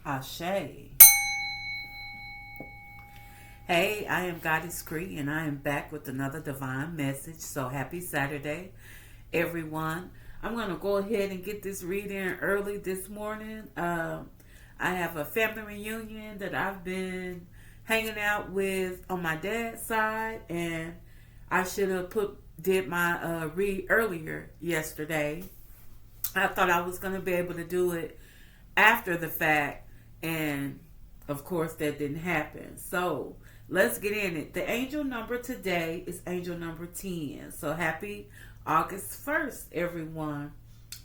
Ashe. Hey, I am Goddess Cree, and I am back with another divine message. So happy Saturday, everyone. I'm going to go ahead and get this reading early this morning. I have a family reunion that I've been hanging out with on my dad's side, and I should have did my read earlier yesterday. I thought I was going to be able to do it after the fact, and of course that didn't happen. So let's get in it. The angel number today is angel number 10. So happy August 1st, everyone.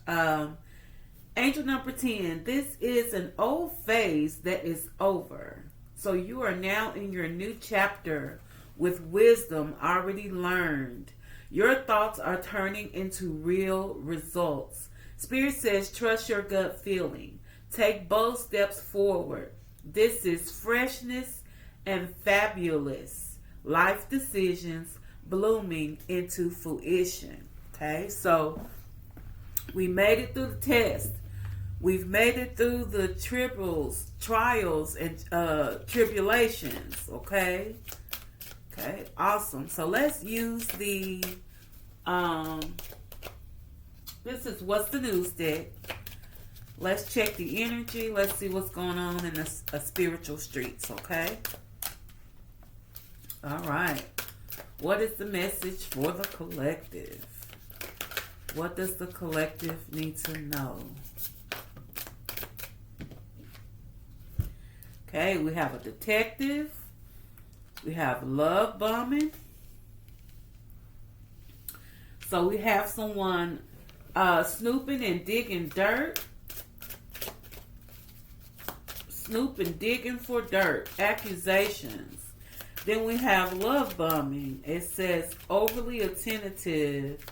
Angel number 10. This is an old phase that is over. So you are now in your new chapter with wisdom already learned. Your thoughts are turning into real results. Spirit says trust your gut feeling. Take bold steps forward. This is freshness and fabulous life decisions blooming into fruition. Okay, so we made it through the test. We've made it through the trials, and tribulations. Okay, awesome. So let's use the this is what's the news deck. Let's check the energy. Let's see what's going on in the spiritual streets, okay? All right. What is the message for the collective? What does the collective need to know? Okay, we have a detective. We have love bombing. So we have someone snooping and digging dirt. Snooping, digging for dirt, accusations. Then we have love bombing. It says overly attentive,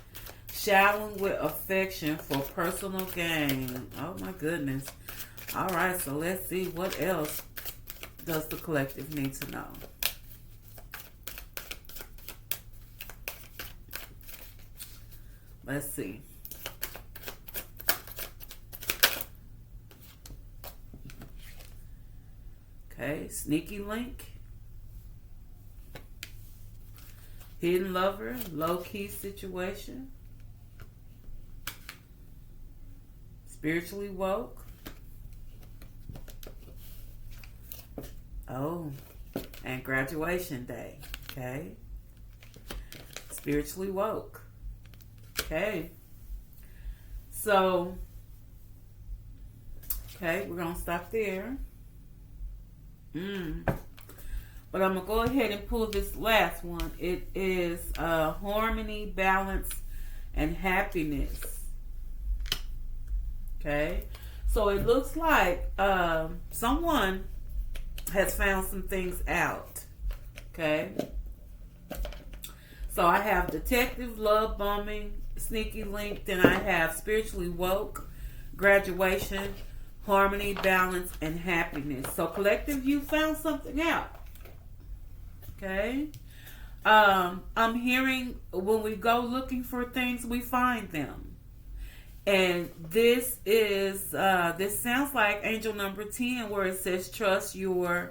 showering with affection for personal gain. Oh my goodness. All right, so let's see what else does the collective need to know. Let's see. Okay, sneaky link, hidden lover, low-key situation, spiritually woke. Oh, and graduation day. Okay, spiritually woke. Okay, so we're gonna stop there. But I'm going to go ahead and pull this last one. It is harmony, balance, and happiness. Okay. So it looks like someone has found some things out. Okay. So I have detective, love bombing, sneaky link. Then I have spiritually woke, graduation, harmony, balance, and happiness. So collective, you found something out. Okay. I'm hearing when we go looking for things, we find them. And this is this sounds like angel number 10, where it says trust your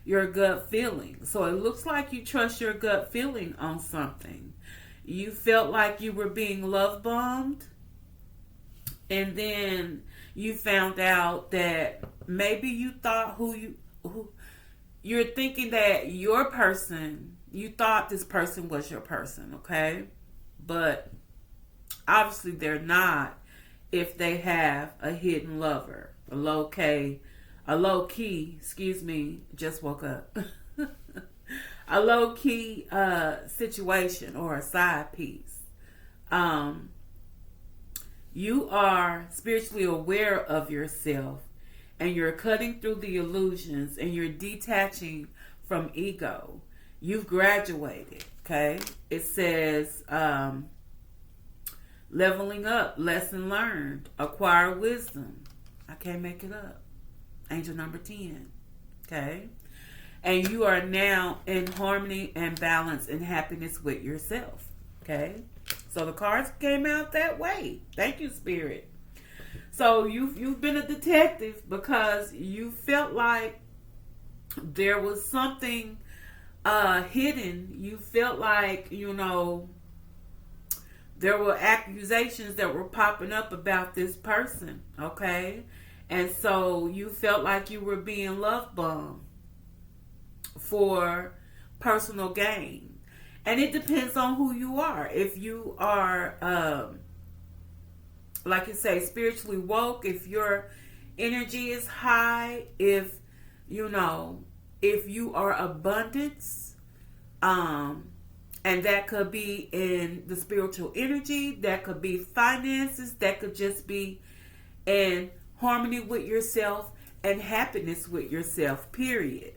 gut feeling. So it looks like you trust your gut feeling on something. You felt like you were being love bombed, and then you found out that maybe you thought you're thinking that your person, you thought this person was your person, okay? But obviously they're not if they have a hidden lover, a low key, just woke up. A low key situation or a side piece. You are spiritually aware of yourself, and you're cutting through the illusions, and you're detaching from ego. You've graduated, okay? It says leveling up, lesson learned, acquire wisdom. I can't make it up. Angel number 10, okay? And you are now in harmony and balance and happiness with yourself, okay? So the cards came out that way. Thank you, Spirit. So you've been a detective because you felt like there was something hidden. You felt like, there were accusations that were popping up about this person, okay? And so you felt like you were being love bombed for personal gain. And it depends on who you are. If you are, like you say, spiritually woke, if your energy is high, if you are abundance, and that could be in the spiritual energy, that could be finances, that could just be in harmony with yourself and happiness with yourself, period.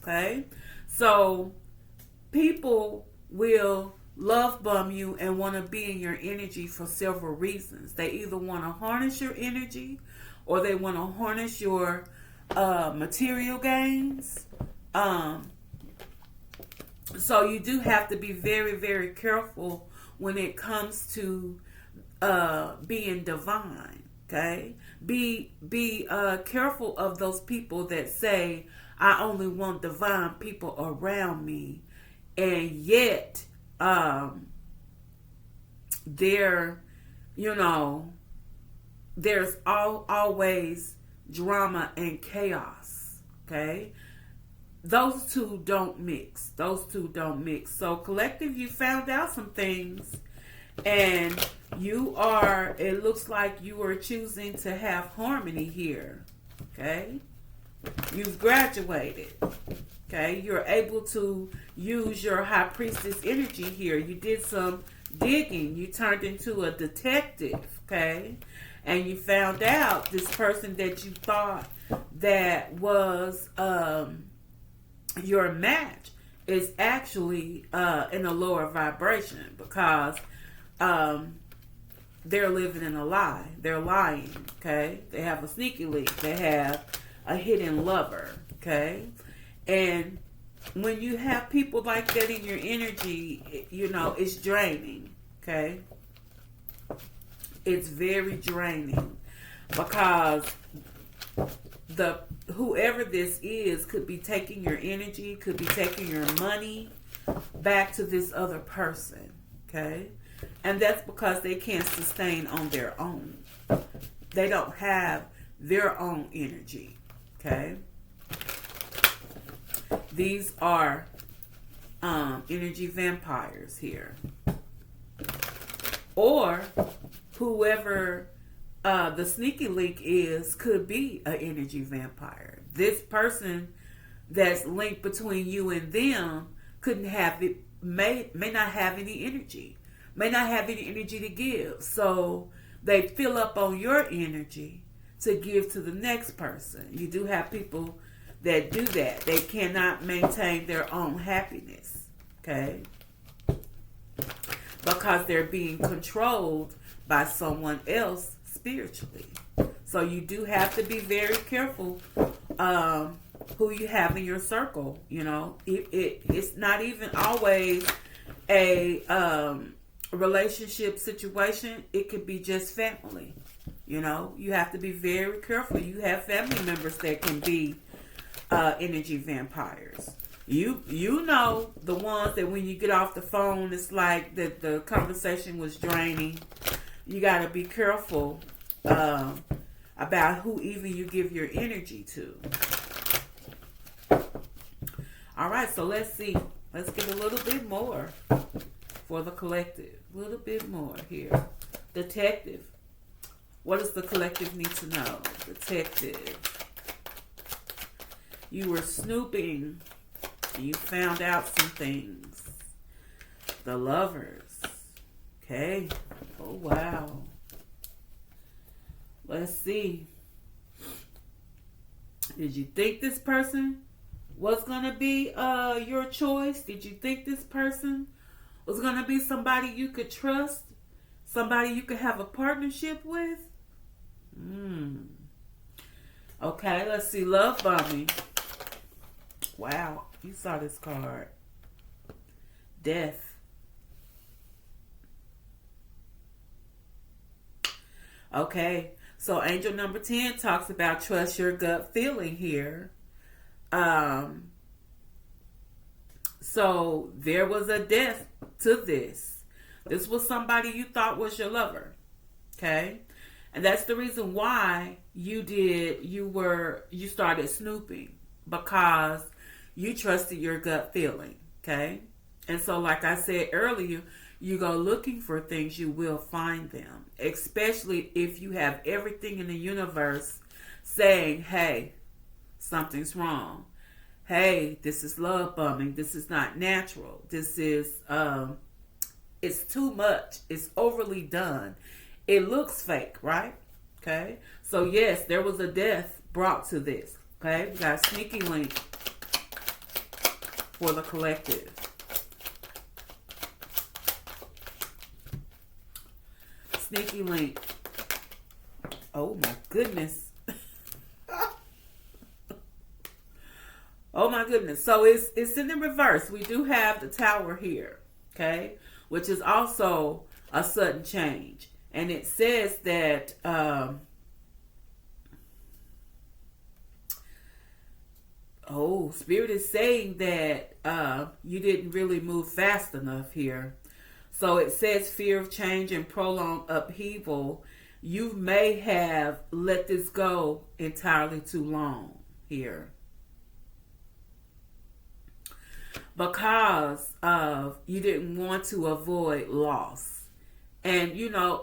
Okay? So people will love bomb you and want to be in your energy for several reasons. They either want to harness your energy or they want to harness your material gains. So you do have to be very, very careful when it comes to being divine. Okay, be careful of those people that say, "I only want divine people around me," and yet there's always drama and chaos. Okay. Those two don't mix. So collective, you found out some things, and it looks like you are choosing to have harmony here. Okay? You've graduated. Okay? You're able to use your high priestess energy here. You did some digging. You turned into a detective. Okay? And you found out this person that you thought that was your match is actually in a lower vibration because they're living in a lie. They're lying, okay? They have a sneaky link. They have a hidden lover, okay? And when you have people like that in your energy, it's draining, okay? It's very draining because whoever this is could be taking your energy, could be taking your money back to this other person, okay? And that's because they can't sustain on their own. They don't have their own energy, okay? These are energy vampires here. Or whoever the sneaky link could be an energy vampire. This person that's linked between you and them may not have any energy, may not have any energy to give. So they fill up on your energy to give to the next person. You do have people that do that. They cannot maintain their own happiness, okay? Because they're being controlled by someone else spiritually. So you do have to be very careful who you have in your circle. It's not even always a relationship situation. It could be just family. You have to be very careful. You have family members that can be energy vampires. You know the ones that when you get off the phone, it's like that the conversation was draining. You got to be careful about who even you give your energy to. All right, so let's see. Let's get a little bit more for the collective. A little bit more here. Detective. What does the collective need to know? Detective. You were snooping. And you found out some things. The lovers. Okay. Oh, wow. Let's see. Did you think this person was going to be your choice? Did you think this person was going to be somebody you could trust? Somebody you could have a partnership with? Okay, let's see. Love bombing. Wow, you saw this card. Death. Okay. So angel number 10 talks about trust your gut feeling here. So there was a death to this. This was somebody you thought was your lover. Okay. And that's the reason why you started snooping, because you trusted your gut feeling. Okay. And so, like I said earlier, you go looking for things, you will find them. Especially if you have everything in the universe saying, hey, something's wrong. Hey, this is love bombing. This is not natural. This is, it's too much. It's overly done. It looks fake, right? Okay. So, yes, there was a death brought to this. Okay. We got a sneaky link for the collective. Sneaky link. Oh my goodness. Oh my goodness. So it's in the reverse. We do have the Tower here, okay, which is also a sudden change. And it says that Spirit is saying that you didn't really move fast enough here. So it says fear of change and prolonged upheaval. You may have let this go entirely too long here, because of you didn't want to avoid loss. And,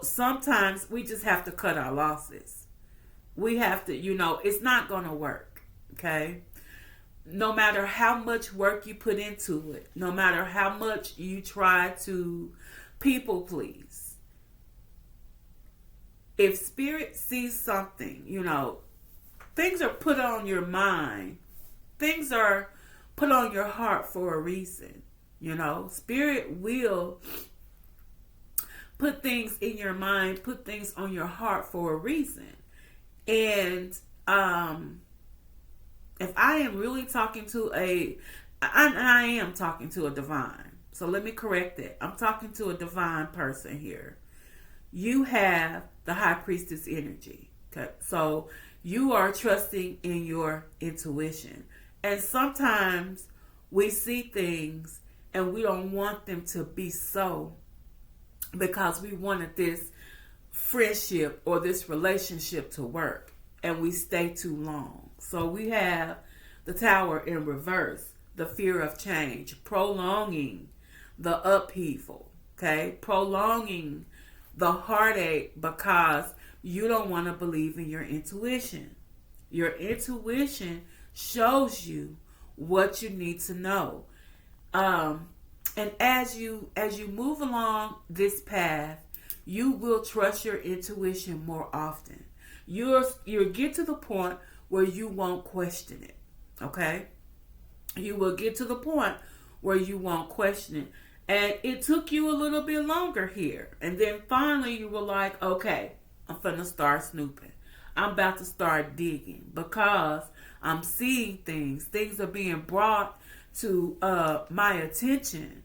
sometimes we just have to cut our losses. We have to, it's not going to work, okay? No matter how much work you put into it, no matter how much you try to people please, if Spirit sees something, things are put on your mind. Things are put on your heart for a reason. Spirit will put things in your mind, put things on your heart for a reason. And if I am really talking to I am talking to a divine. So let me correct that. I'm talking to a divine person here. You have the High Priestess energy. Okay? So you are trusting in your intuition. And sometimes we see things and we don't want them to be so, because we wanted this friendship or this relationship to work, and we stay too long. So we have the Tower in reverse, the fear of change, prolonging the upheaval, okay? Prolonging the heartache because you don't want to believe in your intuition. Your intuition shows you what you need to know. And as you move along this path, you will trust your intuition more often. You'll get to the point where you won't question it. Okay? You will get to the point where you won't question it. And it took you a little bit longer here. And then finally you were like, okay, I'm finna start snooping. I'm about to start digging because I'm seeing things. Things are being brought to my attention.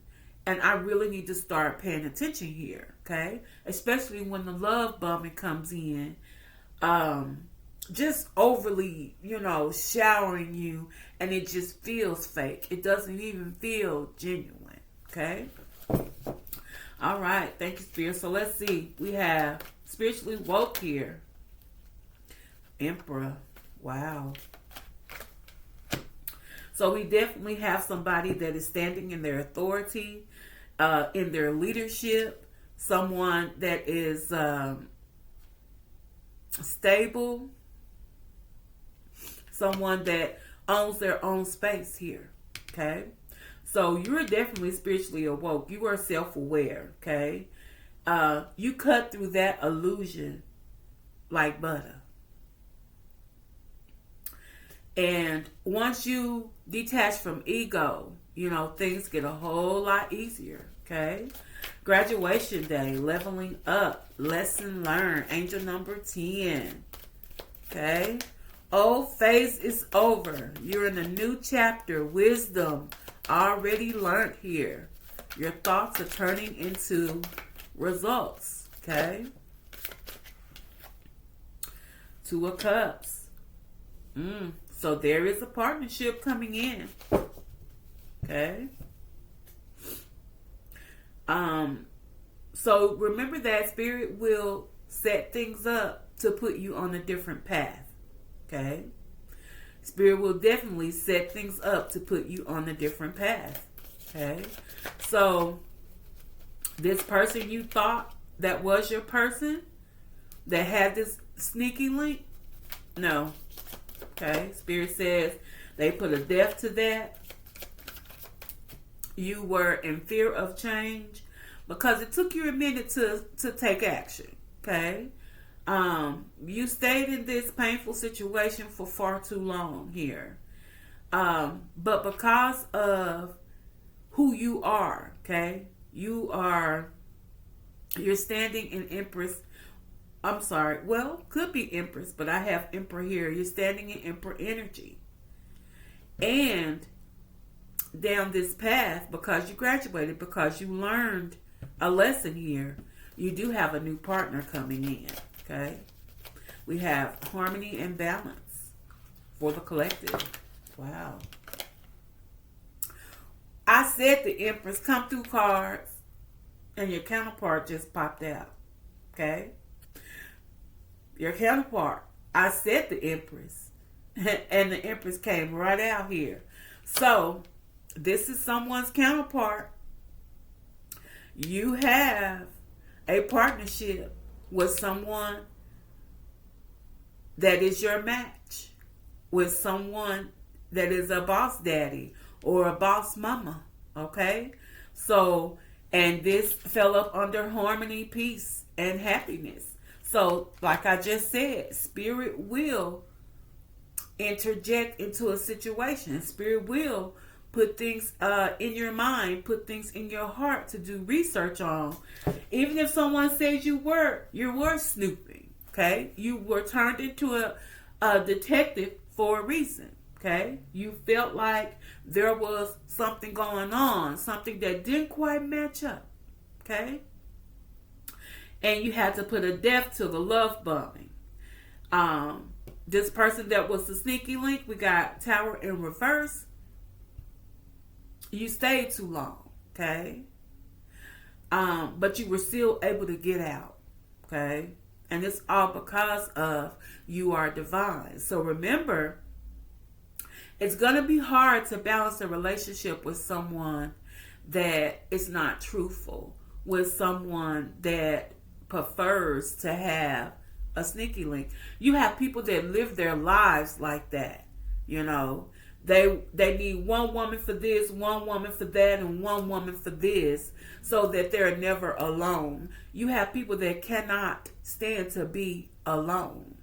And I really need to start paying attention here, okay? Especially when the love bombing comes in. Just overly, showering you, and it just feels fake. It doesn't even feel genuine, okay? All right, thank you, Spirit. So let's see. We have spiritually woke here. Emperor. Wow. So we definitely have somebody that is standing in their authority, in their leadership, someone that is stable, someone that owns their own space here, okay? So you're definitely spiritually awoke. You are self-aware, okay? You cut through that illusion like butter. And once you detach from ego, things get a whole lot easier, okay? Graduation day, leveling up, lesson learned, angel number 10, okay? Old phase is over. You're in a new chapter. Wisdom already learned here. Your thoughts are turning into results, okay? Two of Cups. So there is a partnership coming in. Okay. So remember that Spirit will set things up to put you on a different path. Okay. Spirit will definitely set things up to put you on a different path. Okay. So this person you thought that was your person that had this sneaky link, no. Okay. Spirit says they put a death to that. You were in fear of change because it took you a minute to take action. Okay. You stayed in this painful situation for far too long here. But because of who you are, okay, you're standing in Empress. I'm sorry. Well, could be Empress, but I have Emperor here. You're standing in Emperor energy. And down this path, because you graduated, because you learned a lesson here, you do have a new partner coming in. Okay. We have harmony and balance for the collective. Wow. I said the Empress come through cards and your counterpart just popped out. Okay. Your counterpart. I said the Empress and the Empress came right out here. So this is someone's counterpart. You have a partnership with someone that is your match, with someone that is a boss daddy or a boss mama. Okay. So, and this fell up under harmony, peace, and happiness. So, like I just said, Spirit will interject into a situation. Spirit will put things in your mind, put things in your heart to do research on. Even if someone says you were snooping, okay? You were turned into a detective for a reason, okay? You felt like there was something going on, something that didn't quite match up, okay? And you had to put a death to the love bombing. This person that was the sneaky link, we got Tower in reverse. You stayed too long, okay? But you were still able to get out, okay? And it's all because of you are divine. So remember, it's going to be hard to balance a relationship with someone that is not truthful, with someone that prefers to have a sneaky link. You have people that live their lives like that, you know. They need one woman for this, one woman for that, and one woman for this, so that they're never alone. You have people that cannot stand to be alone.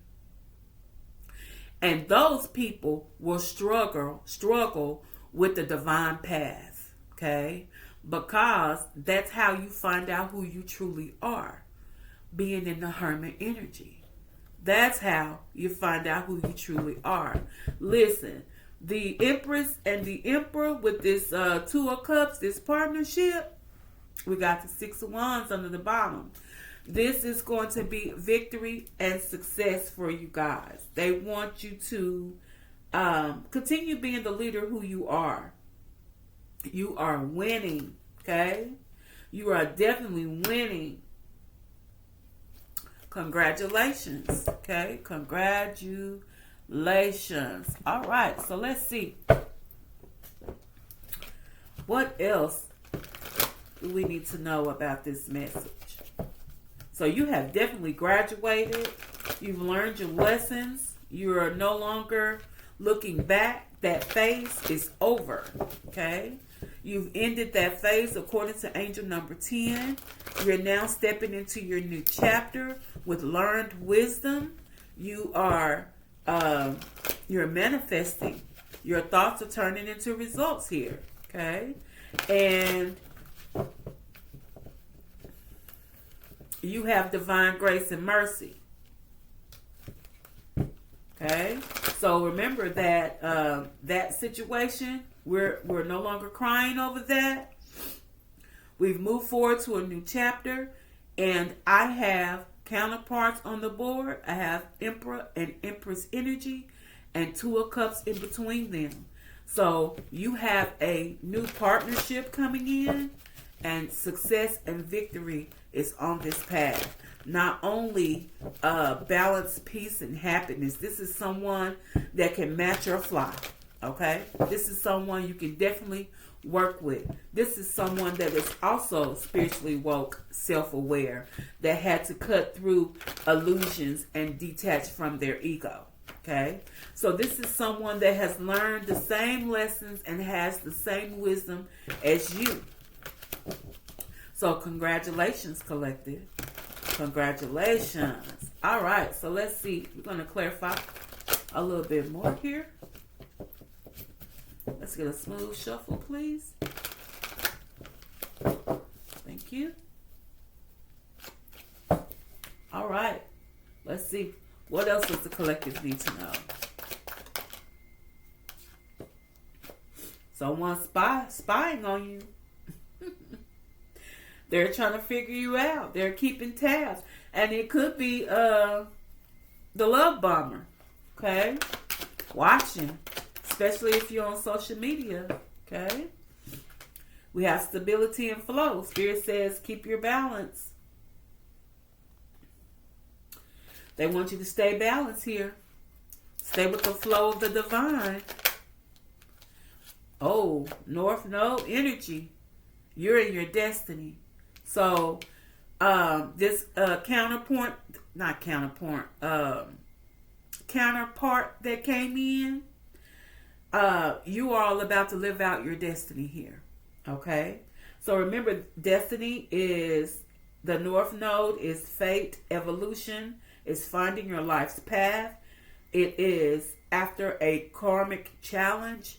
And those people will struggle with the divine path, okay? Because that's how you find out who you truly are, being in the hermit energy. That's how you find out who you truly are. Listen, the Empress and the Emperor with this Two of Cups, this partnership, we got the Six of Wands under the bottom. This is going to be victory and success for you guys. They want you to continue being the leader who you are. You are winning, okay? You are definitely winning. Congratulations, okay? Congratulations. All right, so let's see. What else do we need to know about this message? So you have definitely graduated. You've learned your lessons. You are no longer looking back. That phase is over, okay? You've ended that phase according to angel number 10. You're now stepping into your new chapter with learned wisdom. You are you're manifesting. Your thoughts are turning into results here, okay? And you have divine grace and mercy, okay? So remember that that situation, we're no longer crying over that. We've moved forward to a new chapter, and I have counterparts on the board. I have Emperor and Empress energy and Two of Cups in between them. So you have a new partnership coming in, and success and victory is on this path. Not only balance, peace, and happiness. This is someone that can match or fly. Okay? This is someone you can definitely work with. This is someone that is also spiritually woke, self-aware, that had to cut through illusions and detach from their ego. Okay? So this is someone that has learned the same lessons and has the same wisdom as you. So congratulations, collective. Congratulations. All right, so let's see. We're going to clarify a little bit more here. Let's get a smooth shuffle, please. Thank you. All right. Let's see. What else does the collective need to know? Someone spying on you. They're trying to figure you out. They're keeping tabs. And it could be the love bomber. Okay? Watching. Especially if you're on social media. Okay? We have stability and flow. Spirit says keep your balance. They want you to stay balanced here. Stay with the flow of the divine. Oh, North Node energy. You're in your destiny. So, this counterpart that came in, you are all about to live out your destiny here. Okay? So remember, destiny is, the North Node is fate, evolution, is finding your life's path. It is after a karmic challenge,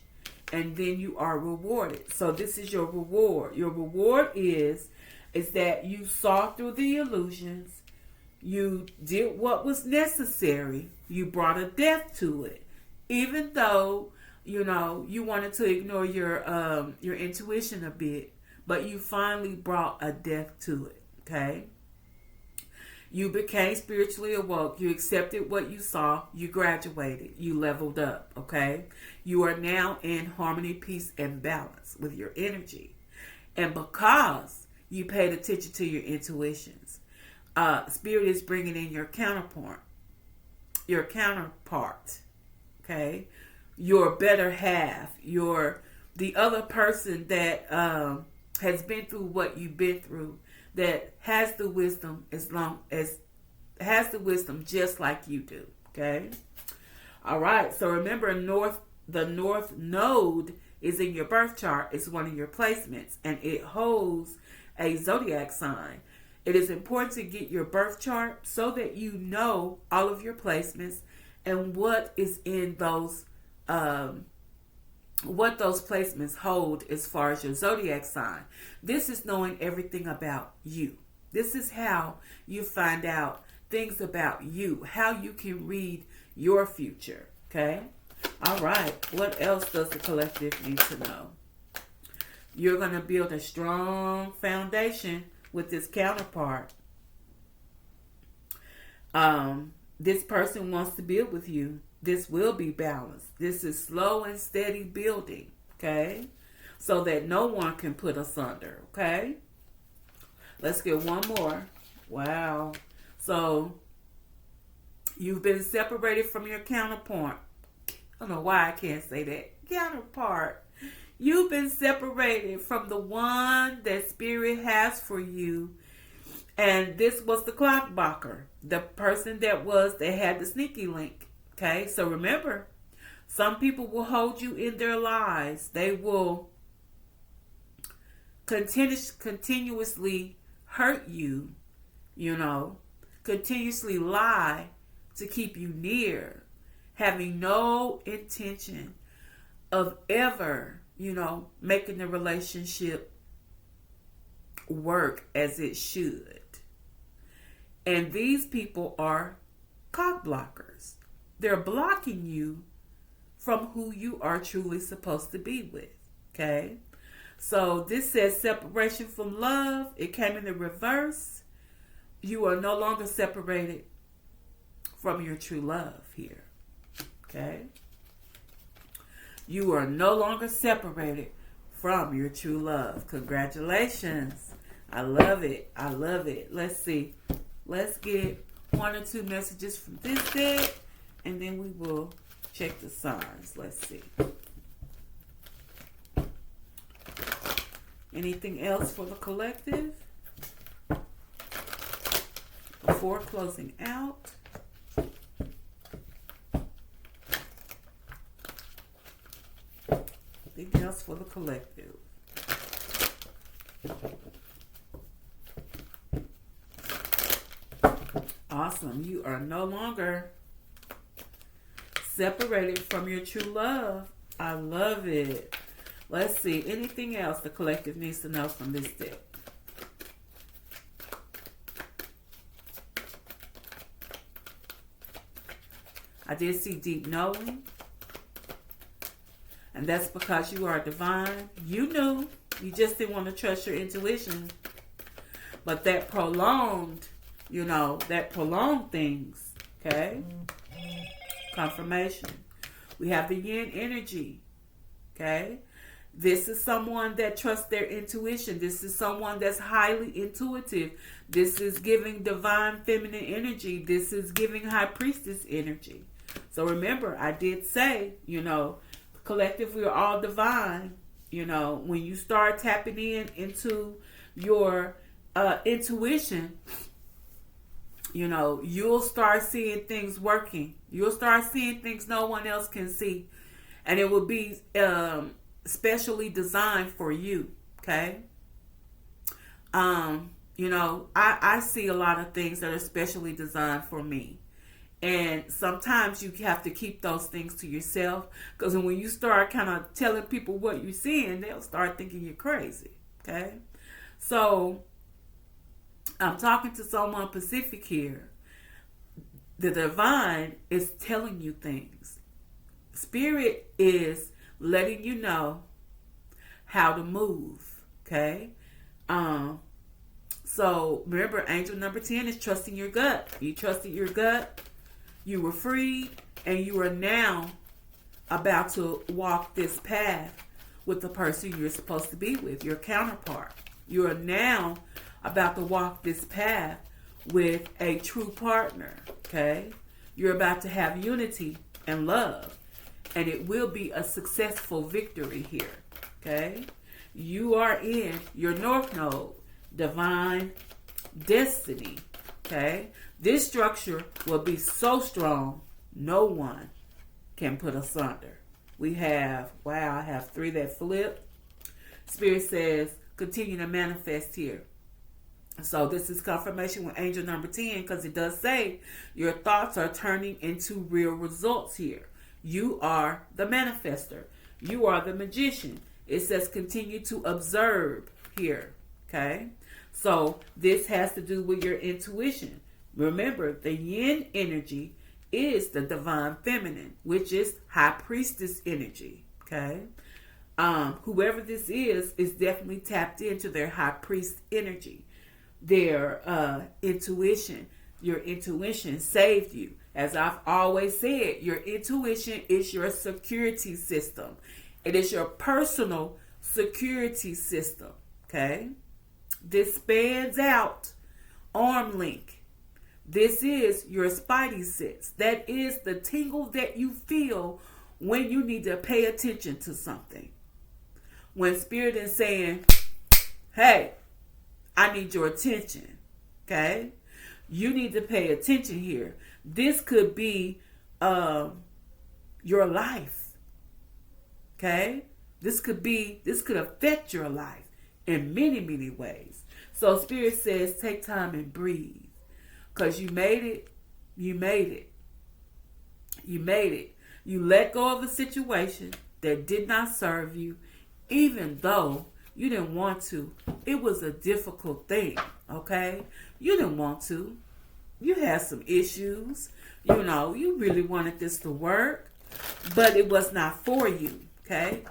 and then you are rewarded. So this is your reward. Your reward is that you saw through the illusions. You did what was necessary. You brought a death to it. Even though, you know, you wanted to ignore your intuition a bit, but you finally brought a death to it. Okay? You became spiritually awoke. You accepted what you saw. You graduated. You leveled up. Okay? You are now in harmony, peace, and balance with your energy. And because you paid attention to your intuitions, Spirit is bringing in your counterpart. Okay? Your better half. The other person that has been through what you've been through, that has the wisdom just like you do. Okay? All right. So remember, the North Node is in your birth chart. It's one of your placements, and it holds a zodiac sign. It is important to get your birth chart so that you know all of your placements and what is in those what those placements hold as far as your zodiac sign. This is knowing everything about you. This is how you find out things about you, how you can read your future. Okay? All right. What else does the collective need to know? You're going to build a strong foundation with this counterpart. This person wants to build with you. This will be balanced. This is slow and steady building, okay? So that no one can put us under, okay? Let's get one more. Wow. So, you've been separated from your counterpart. I don't know why I can't say that. Counterpart. You've been separated from the one that Spirit has for you. And this was the clock blocker. The person that had the sneaky link. Okay, so remember, some people will hold you in their lies. They will continuously hurt you, continuously lie to keep you near, having no intention of ever, making the relationship work as it should. And these people are cock blockers. They're blocking you from who you are truly supposed to be with. Okay? So this says separation from love. It came in the reverse. you are no longer separated from your true love here. Okay? You are no longer separated from your true love. Congratulations. I love it. I love it. Let's see. Let's get 1 or 2 messages from this deck, and then we will check the signs. Let's see. Anything else for the collective before closing out? Anything else for the collective? Awesome. You are no longer separated from your true love. I love it. Let's see. Anything else the collective needs to know from this deck? I did see deep knowing. And that's because you are divine. You knew. You just didn't want to trust your intuition. But that prolonged, that prolonged things. Okay? Confirmation. We have the yin energy. Okay? This is someone that trusts their intuition. This is someone that's highly intuitive. This is giving divine feminine energy. This is giving high priestess energy. So remember, I did say, collective, we are all divine. When you start tapping into your intuition, you'll start seeing things working. You'll start seeing things no one else can see. And it will be specially designed for you. Okay? I see a lot of things that are specially designed for me. And sometimes you have to keep those things to yourself, because when you start kind of telling people what you're seeing, they'll start thinking you're crazy. Okay? So, I'm talking to someone Pacific here. The divine is telling you things. Spirit is letting you know how to move. Okay? So, remember, angel number 10 is trusting your gut. You trusted your gut. You were freed, and you are now about to walk this path with the person you're supposed to be with, your counterpart. You are now about to walk this path with a true partner, okay? You're about to have unity and love, and it will be a successful victory here, okay? You are in your North Node, divine destiny, okay? This structure will be so strong, no one can put asunder. We have, I have 3 that flip. Spirit says, continue to manifest here. So this is confirmation with angel number 10, because it does say your thoughts are turning into real results here. You are the manifester. You are the magician. It says continue to observe here. Okay? So this has to do with your intuition. Remember, the yin energy is the divine feminine, which is high priestess energy. Okay? Whoever this is definitely tapped into their high priest energy. Their intuition. Your intuition saved you. As I've always said, your intuition is your security system. It is your personal security system. Okay? This spans out arm link. This is your spidey sense. That is the tingle that you feel when you need to pay attention to something. When Spirit is saying, hey, I need your attention. Okay? You need to pay attention here. This could be your life. Okay? This could affect your life in many, many ways. So Spirit says, take time and breathe. Because you made it. You made it. You made it. You let go of a situation that did not serve you, even though you didn't want to. It was a difficult thing, okay? You didn't want to. You had some issues. You really wanted this to work, but it was not for you, okay?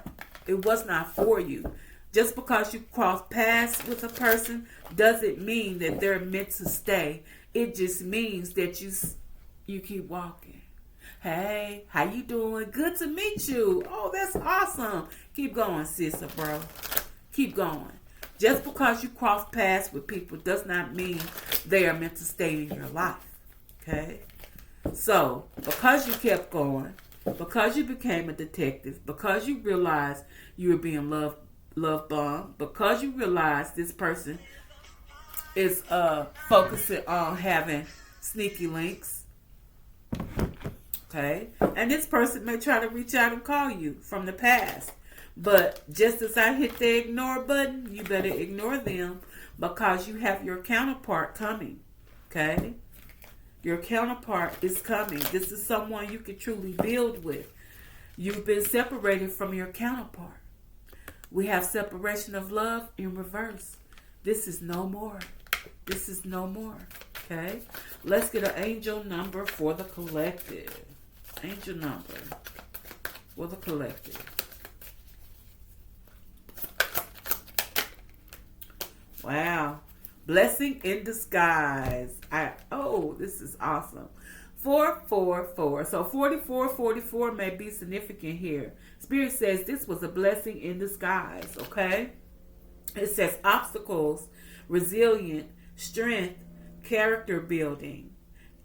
It was not for you. Just because you cross paths with a person doesn't mean that they're meant to stay. It just means that you keep walking. Hey, how you doing? Good to meet you. Oh, that's awesome. Keep going, sister, bro. Keep going. Just because you cross paths with people does not mean they are meant to stay in your life. Okay? So, because you kept going, because you became a detective, because you realized you were being love bombed, because you realized this person is focusing on having sneaky links, okay? And this person may try to reach out and call you from the past. But just as I hit the ignore button, you better ignore them because you have your counterpart coming, okay? Your counterpart is coming. This is someone you can truly build with. You've been separated from your counterpart. We have separation of love in reverse. This is no more. This is no more. Okay? Let's get an angel number for the collective. Angel number for the collective. Wow. Blessing in disguise. This is awesome. 444. So 4444 may be significant here. Spirit says this was a blessing in disguise, okay? It says obstacles, resilient, strength, character building,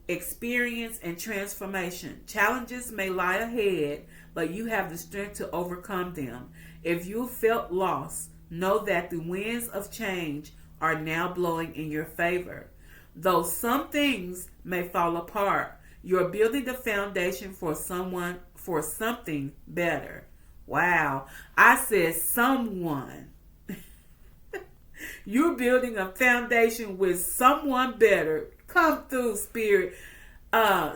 experience, and transformation. Challenges may lie ahead, but you have the strength to overcome them. If you felt lost, know that the winds of change are now blowing in your favor. Though some things may fall apart, you're building the foundation for something better. Wow. I said someone. You're building a foundation with someone better. Come through, Spirit.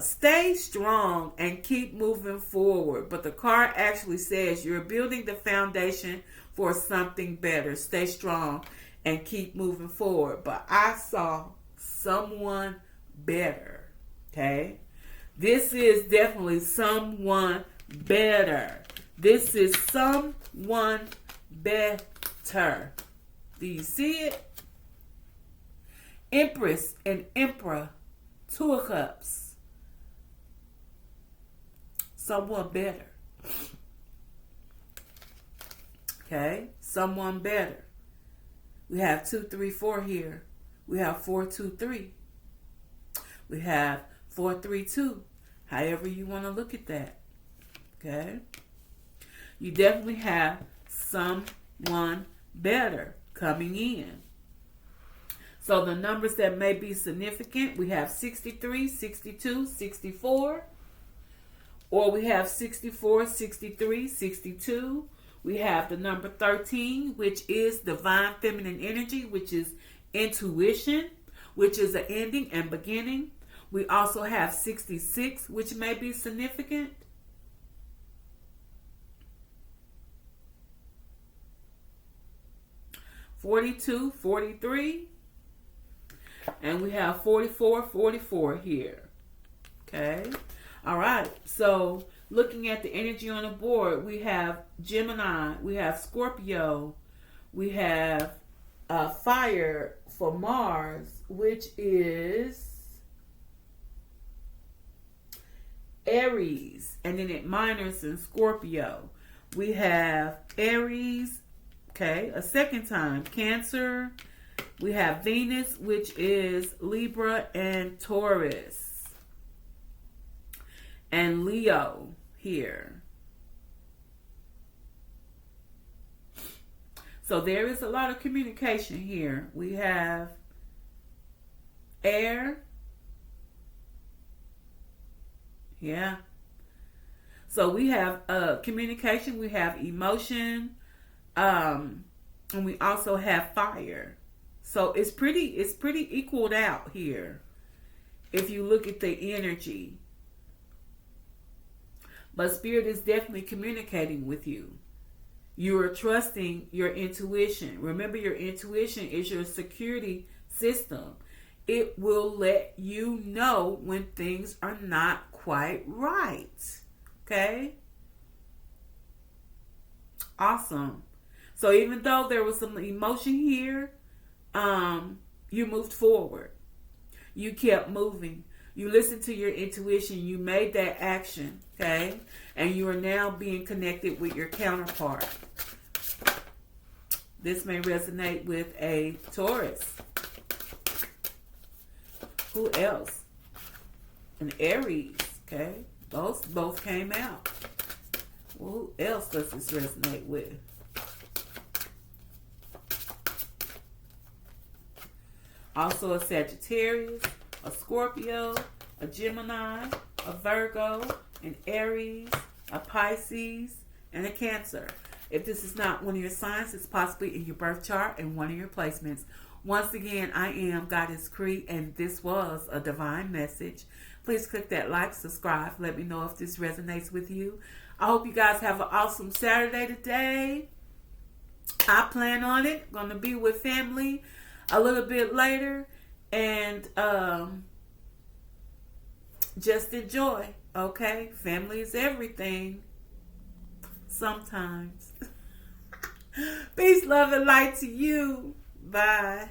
Stay strong and keep moving forward. But the card actually says you're building the foundation for something better. Stay strong and keep moving forward. But I saw someone better. Okay? This is definitely someone better. This is someone better. Do you see it? Empress and Emperor, 2 of Cups. Someone better. Okay? Someone better. We have 2, 3, 4 here. We have 4, 2, 3. We have 4, 3, 2. However you want to look at that. Okay? You definitely have someone better coming in. So the numbers that may be significant, we have 63, 62, 64. Or we have 64, 63, 62. We have the number 13, which is divine feminine energy, which is intuition, which is an ending and beginning. We also have 66, which may be significant. (42, 43). And we have 44, 44 here. Okay. All right. So looking at the energy on the board, we have Gemini, we have Scorpio, we have fire for Mars, which is Aries, and then it minors in Scorpio. We have Aries, okay, a second time, Cancer. We have Venus, which is Libra and Taurus. And Leo here. So there is a lot of communication here. We have air. Yeah. So we have communication, we have emotion, and we also have fire. So it's pretty equaled out here if you look at the energy. But Spirit is definitely communicating with you. You are trusting your intuition. Remember, your intuition is your security system. It will let you know when things are not quite right. Okay? Awesome. So even though there was some emotion here, you moved forward. You kept moving. You listened to your intuition. You made that action, okay? And you are now being connected with your counterpart. This may resonate with a Taurus. Who else? An Aries, okay? Those both came out. Well, who else does this resonate with? Also a Sagittarius, a Scorpio, a Gemini, a Virgo, an Aries, a Pisces, and a Cancer. If this is not one of your signs, it's possibly in your birth chart and one of your placements. Once again, I am Goddess Cree, and this was a divine message. Please click that like, subscribe. Let me know if this resonates with you. I hope you guys have an awesome Saturday today. I plan on it. Going to be with family a little bit later, and just enjoy, okay? Family is everything sometimes. Peace, love, and light to you. Bye.